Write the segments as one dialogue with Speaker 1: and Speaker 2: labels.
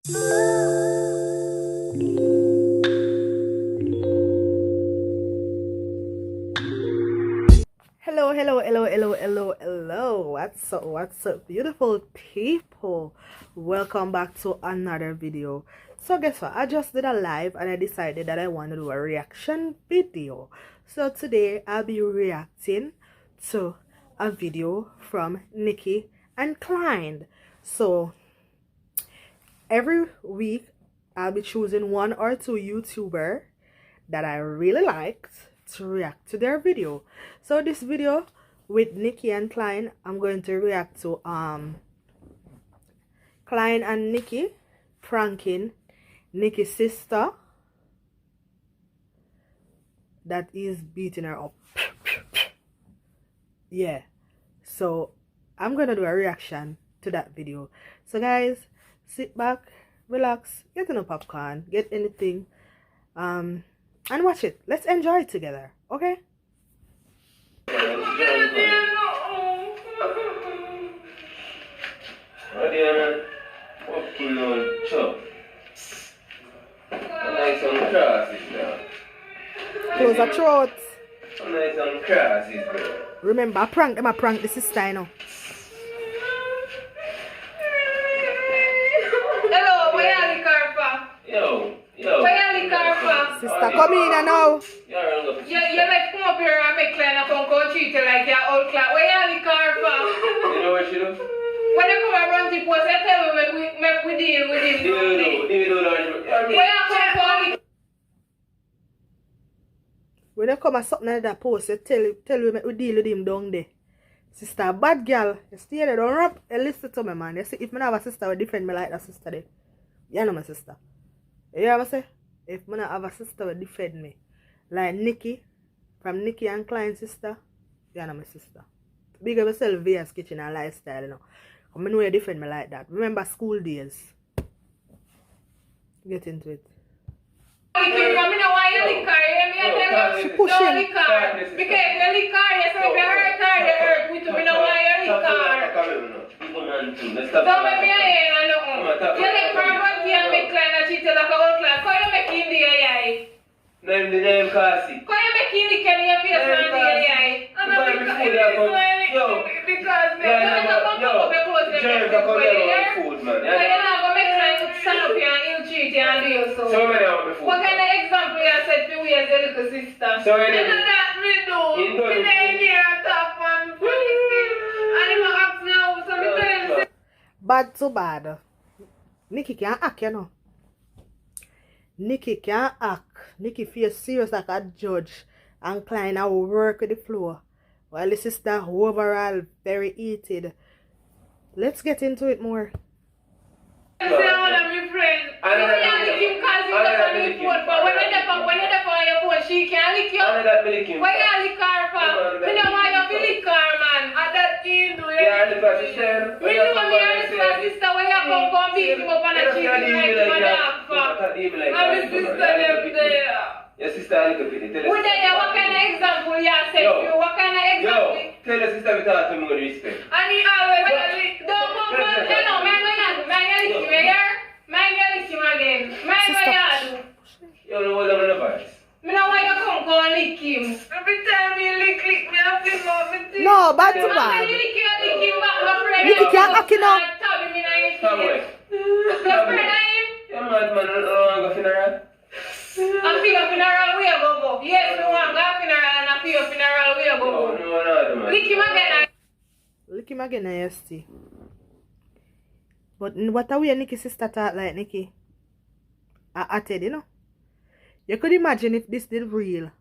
Speaker 1: Hello. What's up, beautiful people? Welcome back to another video. So guess what? I just did a live and I decided that I want to do a reaction video. So today I'll be reacting to a video from Nickii and Klyne. So every week I'll be choosing one or two YouTubers that I really liked to react to their video. So this video with Nickii and Klyne, I'm going to react to Klyne and Nickii pranking Nickii's sister that is beating her up. Yeah, so I'm gonna do a reaction to that video. So guys, sit back, relax, get in a popcorn, get anything, and watch it. Let's enjoy it together, okay? Close her throat. Remember, I prank them, I prank the sister, you know.
Speaker 2: Hello, where are the car from?
Speaker 3: Yo.
Speaker 2: Where are the car from?
Speaker 1: Sister, come in now.
Speaker 2: You like come up here and make Klyne and come treat you like your old class. Where are the car from?
Speaker 3: You know what she do?
Speaker 2: When you come around the post, I tell you we deal with him. Where you come from?
Speaker 1: When you come at something like that post, you tell you we deal with him down there. Sister, bad girl. You stay there, don't rap. You listen to me, man. You see, if I have a sister, will defend me like that sister there. You know my sister. You hear what I say? If I have a sister, will defend me. Like Nickii, from Nickii and Klyne's sister, you know my sister. Big up yourself, VS Kitchen and Lifestyle, you know. I know you defend me like that. Remember school days. Get into it. She pushing.
Speaker 2: Because the car, you say if you hurt her, you hurt me too. We know why you're the car. Don't make me a hand, no. You like for a monkey and make Klyne and cheat like a old class. How you make in the AI?
Speaker 3: Name Kasi.
Speaker 2: How you make in the Kenny and face on the AI? I'm not because me, you're not going to come close to me. You're not going to make Klyne stand up here and ill-treat you and do you so. What kind of example you said for we as a little sister?
Speaker 3: So you know
Speaker 2: that me do. Me there here and talk on police. And if I ask now, so me tell him.
Speaker 1: Bad to bad. Nickii can't act, you know. Nickii can't act. Nickii feels serious like a judge. And Klyne will work with the floor. While the sister overall very heated. Let's get into it more.
Speaker 2: I say I want to be friends. You can't lick him because you got on your phone. But when you're on your phone, she can't lick you. Why you lick her for? Me don't want you to lick her, man. And that thing do it. Me know me and my sister when you come beat him up on a cheek like him a dog for. And my sister left there.
Speaker 3: Your sister a little bit.
Speaker 2: What kind of example you set you? What kind of example?
Speaker 3: Tell your sister we talk to me with respect.
Speaker 2: And he always don't come from, you know, man, lick him here. Man, you lick him again. Man, what you do?
Speaker 3: You know what I'm on the voice.
Speaker 2: Me know why you come and lick him. Every time you lick me, I feel more with him.
Speaker 1: No, bad to bad.
Speaker 2: Lick him back, my friend.
Speaker 1: Nickii can't act, you know.
Speaker 3: Come away.
Speaker 2: Your friend of him?
Speaker 3: You're mad, man. I don't want to go funeral.
Speaker 2: I feel a funeral, we go. Yes, we want to go funeral and I feel a funeral, we go.
Speaker 3: No, man.
Speaker 2: Lick him again.
Speaker 1: Lick him again, I see. But what are we and Nickii sister talk like, Nickii? I tell you know. You could imagine if this did real.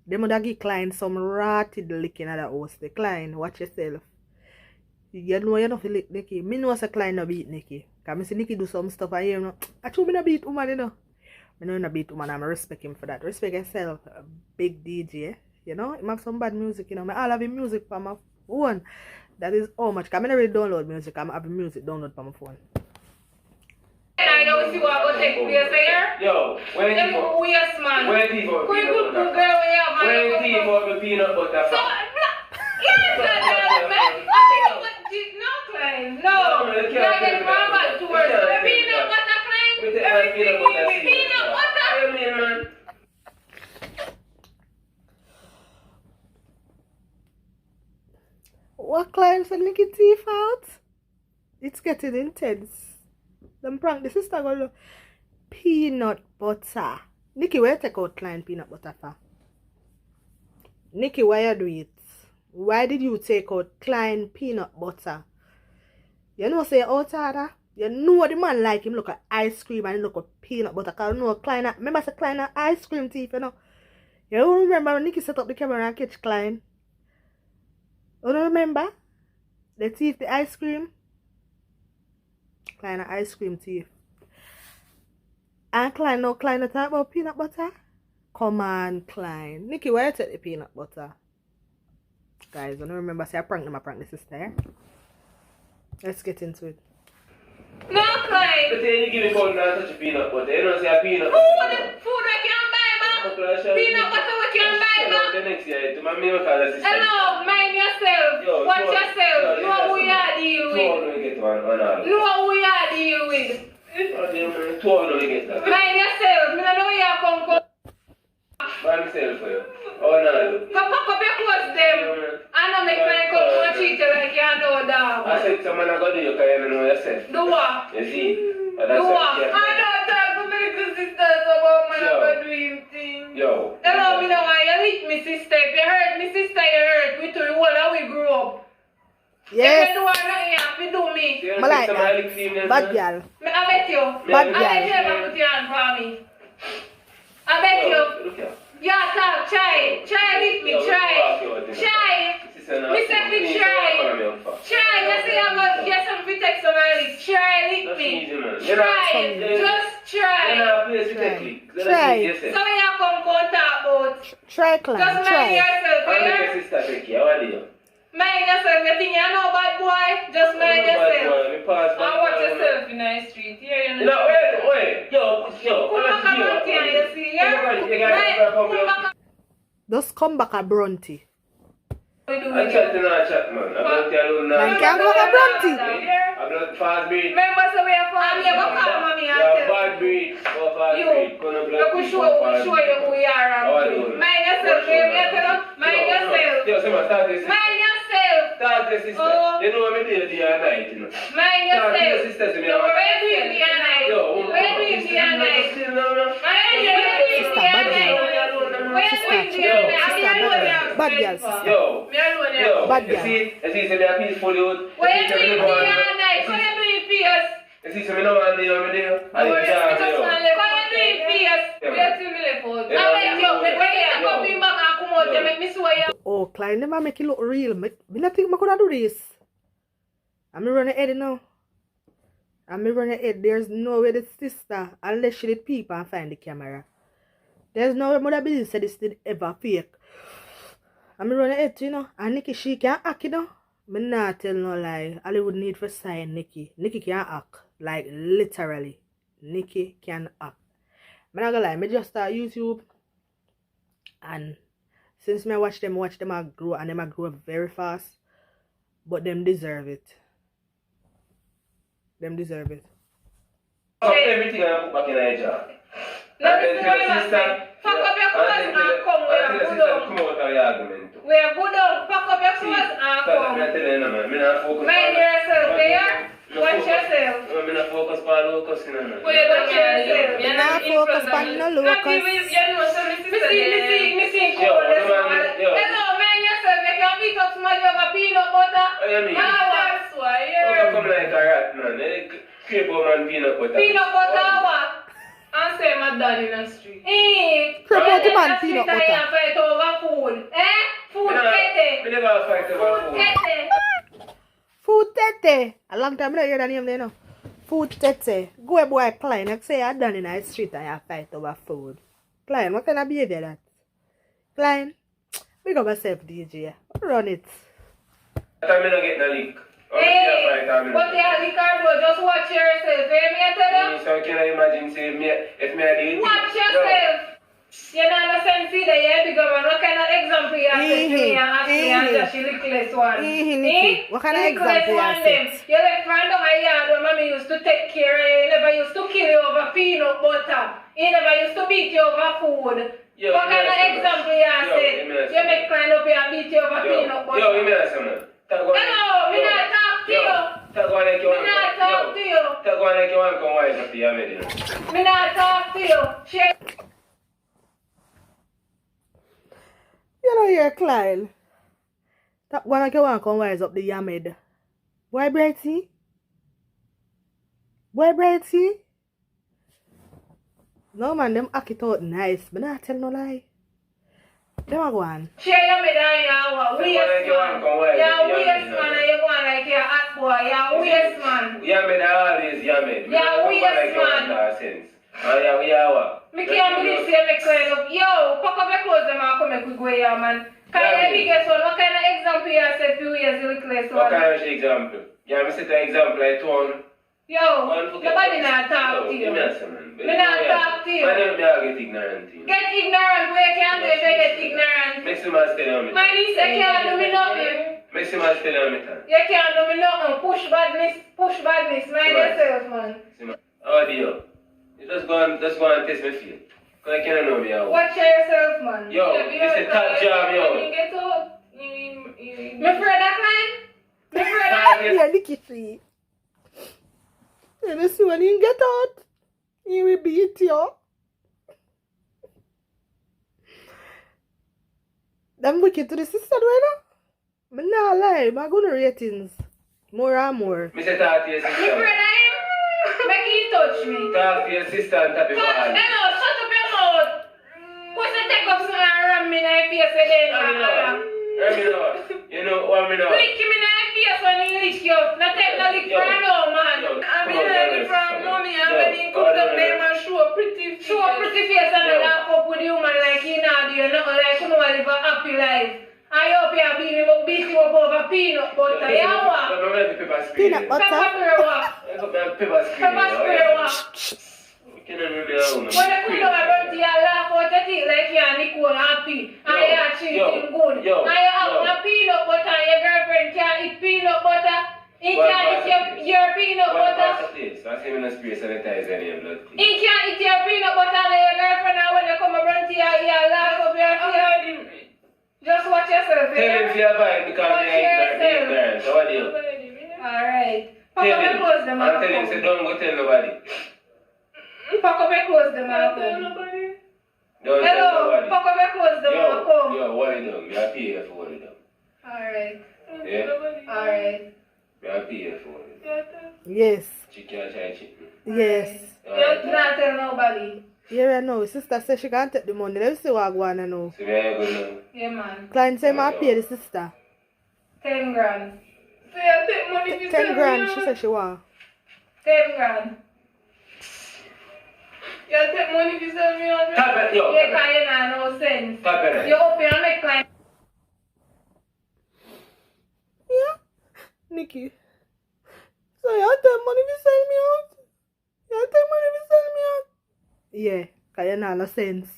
Speaker 1: They would have give Klyne some rotted licking at the house. The Klyne, watch yourself. You know you don't feel lick Nickii. Me know say Klyne no beat Nickii. Because I see Nickii do some stuff I hear. I told me no beat woman, you know. I know no beat woman, I respect him for that. Respect yourself, a big DJ. You know, he have some bad music, you know. I all have his music for my phone. That is how much. Because I never really download music. I'm having music download for my phone.
Speaker 2: I don't see what will take place here.
Speaker 3: Yo, when
Speaker 2: Them weird man.
Speaker 3: when people
Speaker 2: Who you good girl we have?
Speaker 3: when people with peanut butter.
Speaker 2: So, yes, man. No, Klyne. No. You're getting from bad to worse. So, peanut butter, Klyne.
Speaker 3: like peanut butter.
Speaker 2: Peanut butter?
Speaker 3: What do you mean, man?
Speaker 1: What Klyne said Nickii teeth out? It's getting intense. Them prank the sister go look. Peanut butter. Nickii, where you take out Klyne peanut butter for? Nickii, why you do it? Why did you take out Klyne peanut butter? You know say out harder. You know the man like him look at ice cream and look at peanut butter. Cause you know Klyne, remember say Klyne ice cream teeth, you know. You remember when Nickii set up the camera and catch Klyne? You don't remember? The teeth, the ice cream? Klyne ice cream teeth. And Klyne, no Klyne talk about peanut butter? Come on, Klyne. Nickii, where you take the peanut butter? Guys, I don't remember say I prank the sister. Let's get into it.
Speaker 2: No, Klyne.
Speaker 3: But then you give me phone and touch a peanut butter. You don't say a peanut
Speaker 2: Food
Speaker 3: butter.
Speaker 2: I can buy, man. Peanut butter we can buy, man.
Speaker 3: The next year, to my main father's sister.
Speaker 2: Hello, mind yourself.
Speaker 3: Yo,
Speaker 2: Watch
Speaker 3: no,
Speaker 2: yourself.
Speaker 3: no,
Speaker 2: Know who you are dealing with.
Speaker 3: Two of get one all.
Speaker 2: Know who you are dealing with.
Speaker 3: Two of them get that.
Speaker 2: Mind yourself. Me don't know where you come.
Speaker 3: By myself for you. Oh, no.
Speaker 2: Go pack up your clothes, them. I know me try to come and treat you like you know dog.
Speaker 3: I said someone I got to you because you know yourself.
Speaker 2: Do what?
Speaker 3: You see?
Speaker 2: Do what? I don't talk to my little sisters about my other dream thing.
Speaker 3: Yo.
Speaker 2: Hello, me know why you hit me sister. If you hurt me sister, you hurt me too. You how we grew up.
Speaker 1: Yes.
Speaker 2: If you do nothing, you have to do me.
Speaker 1: I like that. Bad girl.
Speaker 2: I bet you.
Speaker 1: Bad
Speaker 2: I bet you
Speaker 1: girl.
Speaker 2: ever put your hand for me. I bet you.
Speaker 3: Look here.
Speaker 2: Yeah, talk, try. Try with me, try. Try. Me say me try. Try. You say I'm going to get some text on my list. Try with me. Try. Just try.
Speaker 1: Try.
Speaker 2: So when you come talk about.
Speaker 1: Try, Klyne.
Speaker 2: Just mind
Speaker 1: Try.
Speaker 2: yourself, yeah? Mind yourself. You think you know bad boy? Just mind yourself. And watch yourself in the street. Here you know.
Speaker 3: Wait. Yo.
Speaker 2: Come back and run here, you see, yeah?
Speaker 1: Just come back a Bronte.
Speaker 3: I chat to not chat, man. I don't tell you now.
Speaker 1: Like, can't go to Bronte.
Speaker 3: I'm not fast breed.
Speaker 2: Remember, so we are from here, but come, mommy, and
Speaker 3: You're
Speaker 2: tell.
Speaker 3: bad breed. Or fast
Speaker 2: You,
Speaker 3: breed.
Speaker 2: we show you who we are. Mind yourself, baby. Mind yourself.
Speaker 3: Yo, see, start this.
Speaker 2: Mind yourself.
Speaker 3: Start this, sister. You know what I mean? Day and night, you know.
Speaker 2: Mind yourself.
Speaker 3: Sister, to me.
Speaker 2: Where do you day and night? Where do you day and night?
Speaker 1: Sister, bad girl. Bad girl, sister.
Speaker 3: Yo.
Speaker 1: Bad
Speaker 3: You
Speaker 1: girl.
Speaker 3: see, say me a peaceful youth.
Speaker 2: What you doing day and night? What you doing for us?
Speaker 3: You see, say me no one day over there. I
Speaker 2: What
Speaker 3: just
Speaker 2: you doing for us? Where to me left out? I bet you, when you come in back and come out, you make me swear you.
Speaker 1: Oh, Klyne, never make it look real. Me not think I could do this. I'm running head now. I'm running head. There's no way the sister, unless she did peep and find the camera. There's no way mother believe said this did ever fake. I'm running head, you know. And Nickii, she can't act, you know. Me not tell no lie. Hollywood need for sign Nickii. Nickii can act. Like, literally. Nickii can act. I'm not gonna lie. Me just start YouTube. And since me watch them grow. And them grow very fast. But them deserve it. Them deserve it.
Speaker 3: Everything I put back in a jar.
Speaker 2: Let me see what you say. Pack up your clothes and come. We are good on. We are good on. Pack up your clothes and come. Mind yourself, there. Watch yourself.
Speaker 3: I'm not focus on locus.
Speaker 2: Watch yourself.
Speaker 1: You're not focused on no locus.
Speaker 2: Missing hello, mind yourself. You can beat up somebody over peanut butter. That's why.
Speaker 3: Come like a rat, man. Creep over peanut butter.
Speaker 2: Peanut butter, what? And say my dad in the street.
Speaker 1: Creep out the man peanut butter.
Speaker 2: Fight over food. Food tete.
Speaker 3: We never fight over food.
Speaker 2: Tete.
Speaker 1: Food tete. A long time I don't hear that name there now. Food tete. Go a boy Klyne. Like say you're done in the street and you fight over food. Klyne, what kind of behavior that? Klyne, we got myself DJ. Run it.
Speaker 3: I'm not getting a leak.
Speaker 2: Hey, but Ricardo, just watch yourself. Hear me tell you?
Speaker 3: So can I imagine say me if me I did?
Speaker 2: Watch yourself. You know, no sense either, yeah, because what kind of example you have to me and ask me and just the littlest one?
Speaker 1: Nickii, what kind of example you have set?
Speaker 2: You left friend of my yard when mommy used to take care of you. He never used to kill you over peanut butter. He never used to beat you over food.
Speaker 3: Yo,
Speaker 2: what kind of example you have set? You make Klyne up here and beat you over peanut butter.
Speaker 3: Yo, give me a second.
Speaker 2: Hello, me not talk to you. Me not talk to you.
Speaker 3: Tell one like you want to come wise up here,
Speaker 2: me not talk to you.
Speaker 1: You know you're Klyne. That one like you want to come wise up the Yamed. Why Brighty? Why Brighty? No man, them act it out nice. But not tell no lie. Them a go on.
Speaker 2: Share your mid and you're waste man. You're waste man and you're going like you're hot boy. You're waste man.
Speaker 3: Yamed always Yamed.
Speaker 2: You're waste man. Me can't believe you make Klyne up. Yo, pack up your clothes and come make we go here, man. Can you biggest one? What kind of example you have said few years the littlest one?
Speaker 3: What kind of example? Yeah, me set an example like one.
Speaker 2: Yo, nobody not talk to you. Me not talk to you.
Speaker 3: I don't get ignorant.
Speaker 2: Get ignorant, where can you get ignorant?
Speaker 3: Maximum still on me.
Speaker 2: My niece, you can't do me nothing.
Speaker 3: Maximum still on me.
Speaker 2: You can't do me nothing. Push badness. Mind yourself, man.
Speaker 3: How do you? You just go and test me feel. Because I can't know me how.
Speaker 2: Watch yourself, man.
Speaker 3: Yo, this is a top job, yo.
Speaker 2: Me afraid of Klyne? Me afraid of
Speaker 1: Yeah, Nickii. You see when you get out, he will beat you. Them wicked to the sister, right now? Me not lie, my gonna ratings. More and more.
Speaker 3: Me say talk to your sister.
Speaker 2: Me afraid of him? Make him touch me.
Speaker 3: Talk to your sister and tap your hand.
Speaker 2: Hello, shut up your mouth. What's the take up some and ram me in my face again?
Speaker 3: You know what I mean?
Speaker 2: Lick him in my face when he lick you. Not take no lick from no man. I mean lick from mommy and when he cook up them and show a pretty face. Show a pretty face and then laugh up with you man like he not do nothing like you know live a happy life. I hope you beat you up over peanut butter. You know what?
Speaker 1: Peanut butter?
Speaker 2: Pepper spray what? When you put on a birthday, you laugh out your teeth like you and Nickii happy. And you are treating good. And you have a peanut butter and your girlfriend can't eat peanut butter. He can't eat your peanut butter. He can't eat your peanut butter and your girlfriend and when you come around to you laugh up your face. Just watch yourself.
Speaker 3: Tell him if you buy it because you are ignorant. So what do you?
Speaker 2: Alright. Pack up your clothes, them
Speaker 3: and tell him, say, don't go tell nobody.
Speaker 2: Pack up your clothes, them and come.
Speaker 3: Don't tell nobody.
Speaker 2: Pack up your clothes, them and come.
Speaker 3: Yo, what you doing? I pay you for what you doing.
Speaker 2: Alright.
Speaker 3: Yeah?
Speaker 2: Alright.
Speaker 3: I pay you for what you doing.
Speaker 1: Yes.
Speaker 3: Chicken and chai chicken.
Speaker 1: Yes.
Speaker 2: You not tell nobody.
Speaker 1: Yeah, I know. Sister says she can't take the money. Let's see what I want to know.
Speaker 3: So where you go now?
Speaker 2: Yeah, man.
Speaker 1: Klyne say I pay the sister.
Speaker 2: 10 grand. So you take money if you
Speaker 1: 10 grand, she said she want.
Speaker 2: 10 grand. You take money if you sell me on
Speaker 3: Tap it, yo.
Speaker 2: Yeah, because you not no sense.
Speaker 3: Tap it.
Speaker 2: You open and make Klyne.
Speaker 1: Yeah. Nickii. So you take money if you sell me out? You take money if you sell me out? Yeah, because you not no sense.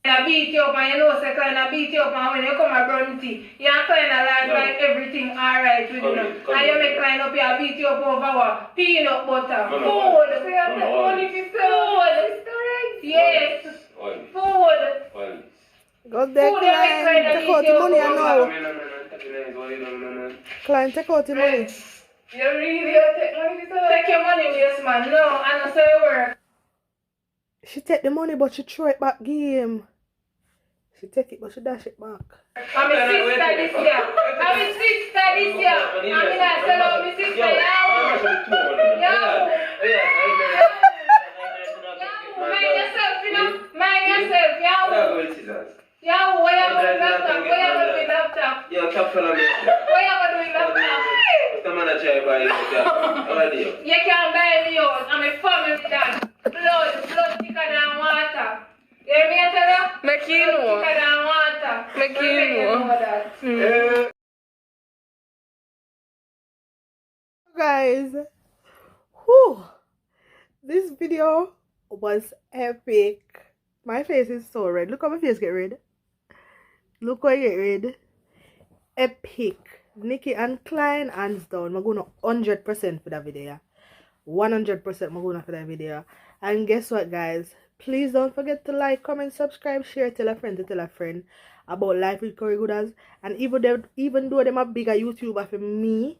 Speaker 2: I beat you up and you know say Klyne I beat you up and when you come a brunty, you and Klyne alive like everything alright with you. And you make Klyne up here beat you up over what? Peanut butter. Food. So you take money if you sell food. Yes. Food.
Speaker 1: Go there, Klyne. Take out the money now. Klyne, take out the money.
Speaker 2: You really take money if you sell? Take your money, yes man. No, I don't say a word.
Speaker 1: She take the money but she throw it back game. She take it but she dash it back.
Speaker 2: I'm a sister this year. I'm a sister this year. I'm not tell out my sister. Mind yourself, you know. Mind yourself, Yahoo, what you going to laptop? What you going to do laptop?
Speaker 3: Yo, top fella me.
Speaker 2: What you going to do laptop?
Speaker 3: What's the man that try to buy it? How do you?
Speaker 2: You can't buy me out. I'm a family dad. Blood thicker than water. You hear me I tell you?
Speaker 4: Make you know.
Speaker 2: Thicker than water.
Speaker 4: Make you know.
Speaker 2: That.
Speaker 1: Guys, whew, this video was epic. My face is so red. Look how my face get red. Look how I get red. Epic. Nickii and Klyne, hands down. I'm going to 100% for that video. 100% I'm going for that video. And guess what, guys? Please don't forget to like, comment, subscribe, share, tell a friend to tell a friend about Life with Curry Gooders. And even though they're a bigger YouTuber for me,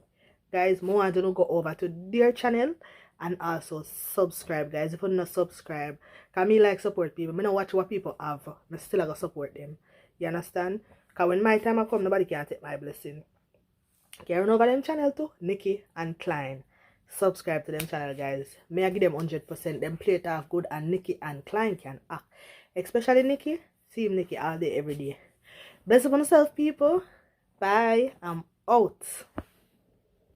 Speaker 1: guys, more want to go over to their channel and also subscribe, guys. If you're not subscribe, because me like support people. I don't watch what people have. I still gotta support them. You understand? Because when my time I come, nobody can take my blessing. Can run over them channel too? Nickii and Klyne. Subscribe to them channel, guys. May I give them 100%. Them play it off good, and Nickii and Klyne can act. Especially Nickii. See him Nickii all day, every day. Bless up on yourself, people. Bye. I'm out.